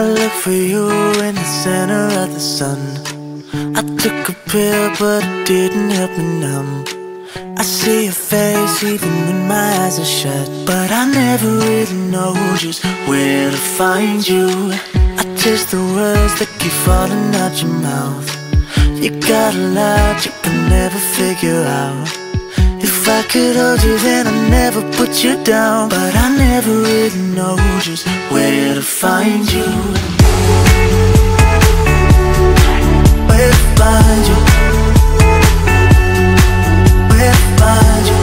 I look for you in the center of the sun. I took a pill but it didn't help me numb. I see your face even when my eyes are shut, but I never really know just where to find you. I taste the words that keep falling out your mouth. You got a lot you can never figure out. If I could hold you then I'd never put you down, but I never really know just where to find you. Where to find you? Where to find you?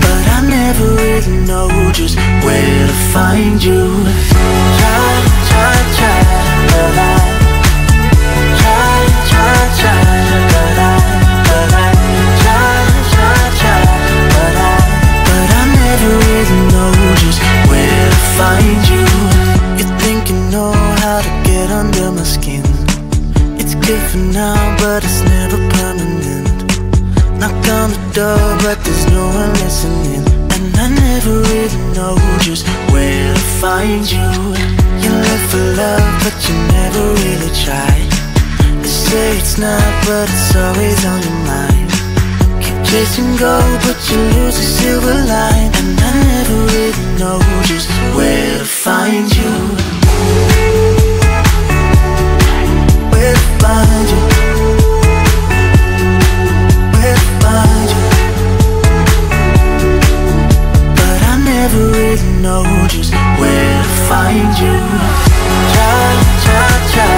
But I never really know just where to find you. Try, but I find you. You think you know how to get under my skin. It's good for now, but it's never permanent. Knock on the door, but there's no one listening. And I never really know just where to find you. You look for love, but you never really try. They say it's not, but it's always on your mind. Keep chasing gold, but you lose the silver line. And I never really know just where to find you. Where to find you? Where to find you? But I never really know just where to find you. Try, but I try,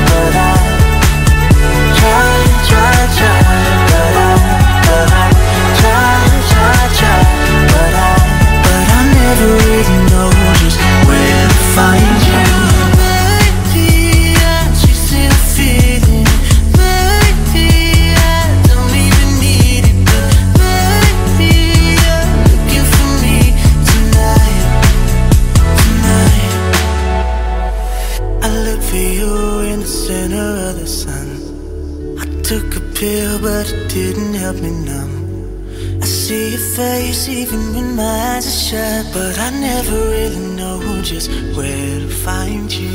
but I try, but I never really know just where to find you. Maybe I just ain't feeling. Maybe I don't even need it, but maybe you're looking for me tonight. I look for you in the center of the sun. I took a pill, but it didn't help me numb. I see your face even when my eyes are shut, but I never really know just where to find you.